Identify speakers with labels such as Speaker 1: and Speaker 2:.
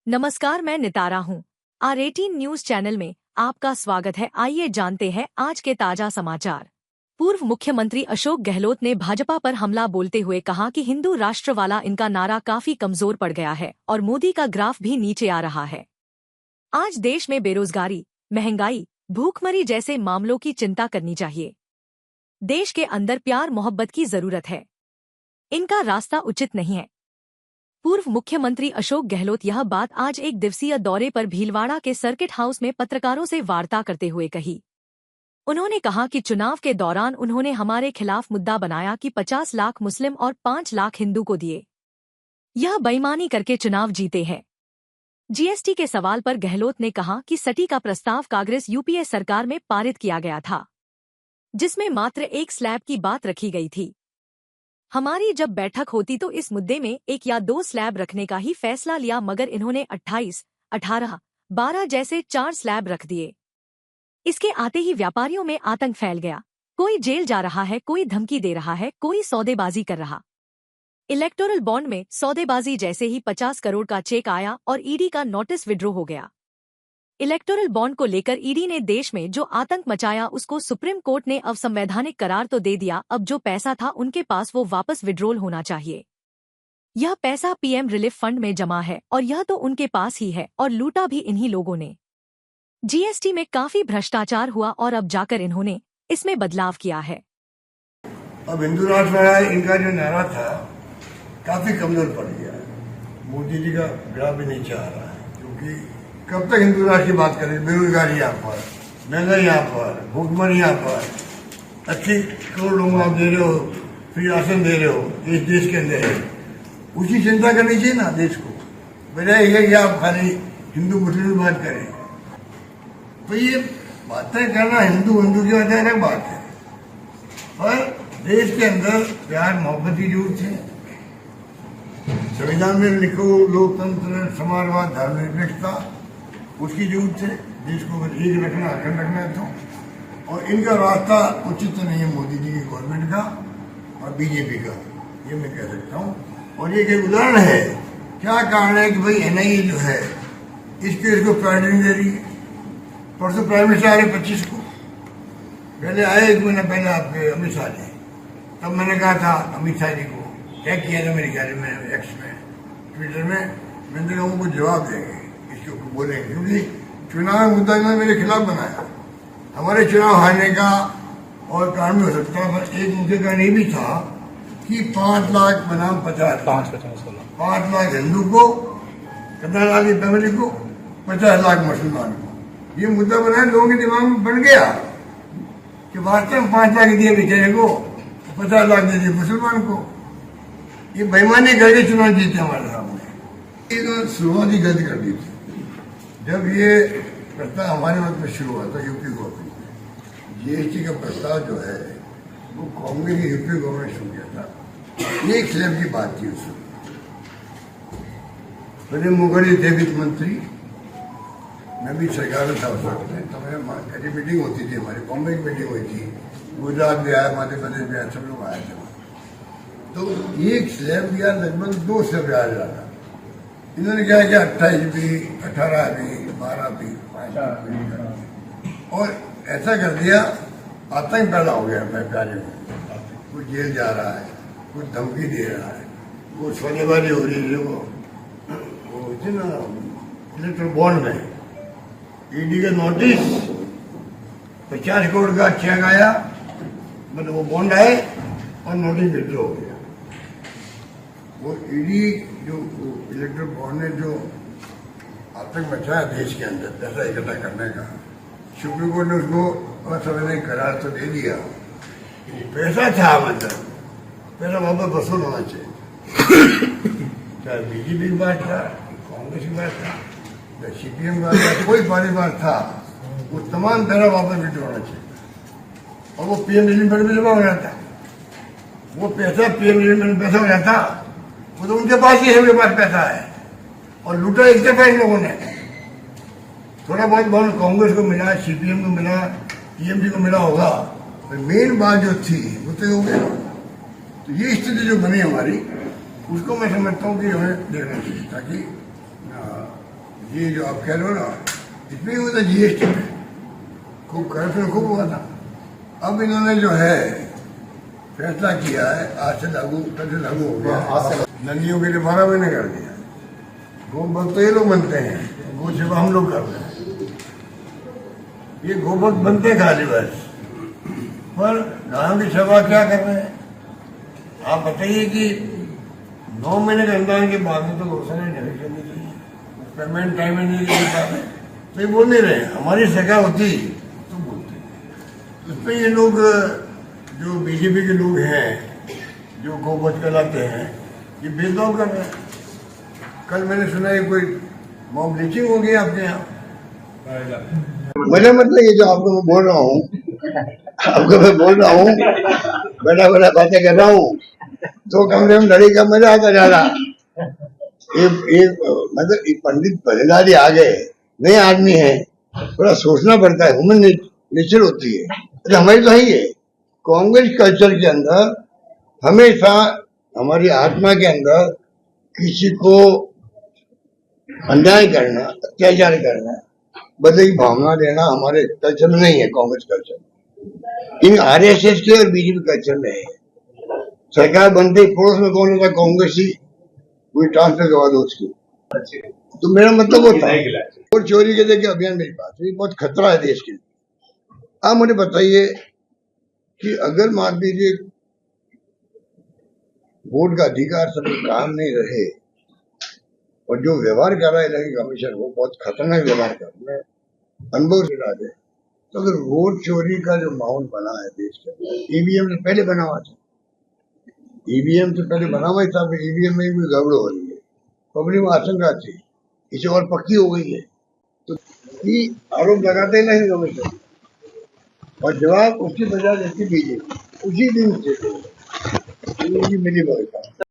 Speaker 1: नमस्कार, मैं नितारा हूँ। R18 न्यूज चैनल में आपका स्वागत है। आइए जानते हैं आज के ताजा समाचार। पूर्व मुख्यमंत्री अशोक गहलोत ने भाजपा पर हमला बोलते हुए कहा कि हिंदू राष्ट्र वाला इनका नारा काफी कमजोर पड़ गया है और मोदी का ग्राफ भी नीचे आ रहा है। आज देश में बेरोजगारी, महंगाई, भूखमरी जैसे मामलों की चिंता करनी चाहिए। देश के अंदर प्यार मोहब्बत की जरूरत है। इनका रास्ता उचित नहीं है। पूर्व मुख्यमंत्री अशोक गहलोत यह बात आज एक दिवसीय दौरे पर भीलवाड़ा के सर्किट हाउस में पत्रकारों से वार्ता करते हुए कही। उन्होंने कहा कि चुनाव के दौरान उन्होंने हमारे खिलाफ मुद्दा बनाया कि 50 लाख मुस्लिम और 5 लाख हिंदू को दिए। यह बेईमानी करके चुनाव जीते हैं। जीएसटी के सवाल पर गहलोत ने कहा कि सटी का प्रस्ताव कांग्रेस यूपीए सरकार में पारित किया गया था, जिसमें मात्र एक स्लैब की बात रखी गई थी। हमारी जब बैठक होती तो इस मुद्दे में 1 या 2 स्लैब रखने का ही फैसला लिया, मगर इन्होंने 28, 18, 12 जैसे 4 स्लैब रख दिए। इसके आते ही व्यापारियों में आतंक फैल गया। कोई जेल जा रहा है, कोई धमकी दे रहा है, कोई सौदेबाजी कर रहा। इलेक्टोरल बॉन्ड में सौदेबाजी जैसे ही 50 करोड़ का चेक आया और ईडी का नोटिस विड्रॉ हो गया। इलेक्टोरल बॉन्ड को लेकर ईडी ने देश में जो आतंक मचाया उसको सुप्रीम कोर्ट ने अवसंवैधानिक करार तो दे दिया। अब जो पैसा था उनके पास वो वापस विड्रॉल होना चाहिए। यह पैसा पीएम रिलीफ फंड में जमा है और यह तो उनके पास ही है और लूटा भी इन्हीं लोगों ने। जीएसटी में काफी भ्रष्टाचार हुआ और अब जाकर इन्होंने इसमें बदलाव किया है।
Speaker 2: अब हिंदू राष्ट्र वाला इनका जो नारा था काफी कमजोर पड़ गया है। मोदी जी का ग्राफ भी नीचे आ रहा है, क्योंकि कब तक हिंदू राष्ट्र की बात करें। बेरोजगारी यहाँ पर, महंगाई यहाँ पर, भूखमरी यहाँ पर, 80 करोड़ लोगों आप दे रहे हो, फ्री राशन दे रहे हो इस देश के अंदर है। उसकी चिंता करनी चाहिए ना देश को, बजाय ये कि आप खाली हिंदू मुस्लिम की बात करें। तो ये बातें करना हिंदू की वजह अलग बात है, पर देश के अंदर प्यार मोहब्बत की जरूरत है। संविधान में लिखो लोकतंत्र, समाजवाद, धर्मनिरपेक्षता, उसकी जरूरत है। देश को एक रखना, अखंड रखना है तो। और इनका रास्ता उचित नहीं है मोदी जी की गवर्नमेंट का और बीजेपी का, ये मैं कह सकता हूँ। और ये एक उदाहरण है। क्या कारण है कि भाई एनआईए जो है इसको प्रायोरिटी नहीं दे रही है। परसों प्राइम मिनिस्टर आ रहे 25 को, पहले आए 1 महीना पहले आपके अमित शाह जी। तब मैंने कहा था अमित शाह जी को, क्या किया था मेरे ख्याल में एक्स में, ट्विटर में, मैंने लोगों को जवाब देंगे, इसके ऊपर बोलेंगे, क्योंकि चुनाव मुद्दा ने मेरे खिलाफ बनाया। हमारे चुनाव हारने का और कारण भी हो सकता है, पर एक मुद्दे का नहीं भी था कि 5 लाख बनाम 50 लाख हिंदू को, कितना लाख की फैमिली को, 50 लाख मुसलमान को। ये मुद्दा बनाया, लोगों के दिमाग में बन गया कि वास्तव में 5 लाख दिए बेचारे को, 50 लाख दे दिए मुसलमान को। ये बेईमानी करके चुनाव जीते हमारे सामने। एक शुरुआती गलती कर दी थी जब ये प्रस्ताव हमारे वक्त में शुरू हुआ था यूपी गवर्नमेंट में। जीएसटी का प्रस्ताव जो है वो कांग्रेस की यूपी गवर्नमेंट शुरू किया था। एक स्लैब की बात थी उसमें। प्रणब मुखर्जी थे वित्त मंत्री, मैं भी सरकार में था उस वक्त में। तो मेरी मीटिंग होती थी, हमारी बॉम्बे की मीटिंग हुई थी, गुजरात भी आया, मध्य प्रदेश भी आया, सब लोग आए थे। तो एक स्लैब या लगभग 2 स्लैब आ रहा। इन्होंने क्या किया, 28 भी, 18 भी, 12 भी, 5 भी, और ऐसा कर दिया। आतंक पैदा हो गया व्यापारी में। कुछ जेल जा रहा है, कुछ धमकी दे रहा है, कुछ सौदेबाजी हो रही है। वो थे ना इलेक्ट्रोल बॉन्ड में ईडी का नोटिस, 50 करोड़ का चेक आया, मतलब वो बॉन्ड आए और नोटिस विड्रॉ हो गया। वो ईडी जो इलेक्ट्रोल बॉन्ड ने जो आतंक मचाया देश के अंदर पैसा इकट्ठा करने का, सुप्रीम कोर्ट ने उसको असंवैधानिक करार तो दे दिया। पैसा था, मतलब पैसा वापस वसूल होना चाहिए। चाहे बीजेपी की बात था, कांग्रेस की बात था, चाहे सीपीएम की बात था, कोई पार्टी बात था, वो तमाम पैसा वापस विड्रॉ होना चाहिए। और वो पीएम रिलीफ फंड में जमा हो जाता। वो पैसा पीएम रिलीफ फंड में पैसा हो जाता, वो तो उनके पास ही है, उनके पास पैसा है। और लूटा एक दफा इन लोगों ने। थोड़ा बहुत कांग्रेस को मिला, सीपीएम को मिला, टीएमसी को मिला होगा, पर मेन बात जो थी वो तो हो गया। तो ये स्थिति जो बनी हमारी, उसको मैं समझता हूँ कि हमें देखना चाहिए, ताकि ये जो आप कह रहे हो ना, इसमें ही हुआ था जीएसटी में, खूब करप्शन खूब हुआ था। अब इन्होंने जो है फैसला किया है, आज से लागू, कल से लागू हो गया, नदियों के लिए 12 महीने कर दिया। गोभक्त तो ये लोग बनते हैं, गो सेवा हम लोग कर रहे हैं। ये गोभक्त बनते हैं खाली बस, पर गायों की सेवा क्या कर रहे हैं? आप बताइए कि 9 महीने के अंदर के बाद में तो घोषणा नहीं करनी चाहिए, पेमेंट टाइम में नहीं कर पा रहे, तो ये बोल नहीं रहे। हमारी सरकार होती तो बोलते। उसमें ये लोग जो बीजेपी के लोग हैं, जो गोवध कहलाते हैं, ये भेदभाव कर रहे हैं। कल मैंने सुना है कोई मॉब लिंचिंग हो गई आपके यहाँ। मेरा मतलब ये जो आपको मैं बोल रहा हूँ, आपको मैं बोल रहा हूँ, बैठा बैठा बातें कर रहा हूँ, तो कम से कम लड़ाई का मजा आता जा रहा। मतलब पंडित पहरेदारी आ गए, नए आदमी है, थोड़ा सोचना पड़ता है, ह्यूमन नेचर होती है। तो हमारी तो है कांग्रेस कल्चर के अंदर हमेशा हमारी आत्मा के अंदर किसी को अन्याय करना, अत्याचार करना, बदले की भावना देना हमारे कल्चर में नहीं है। कांग्रेस कल्चर इन आरएसएस के और बीजेपी कल्चर में है। सरकार बनते ही पड़ोस में कौन होता? कांग्रेस ही, कोई ट्रांसफर करवा दो उसकी। तो मेरा मतलब वो था, और चोरी के देखिए अभियान मेरी बात है, बहुत खतरा है देश के लिए। आप मुझे बताइए कि अगर मान लीजिए वोट का अधिकार सब काम नहीं रहे और जो व्यवहार कर रहा है इलेक्शन कमीशन वो बहुत खतरनाक व्यवहार कर रहा है, अनुभव से लाते, तो अगर वोट चोरी का जो माहौल बना है देश के अंदर, ईवीएम से पहले बना हुआ था, ईवीएम से पहले बना हुआ था, ईवीएम में भी गड़बड़ हो रही है, पब्लिक में आशंका थी, इसे और पक्की हो गई है, तो ये आरोप लगाते हैं इलेक्शन कमीशन और जवाब उसकी बजाय देती बीजेपी उसी दिन से मिली भगत।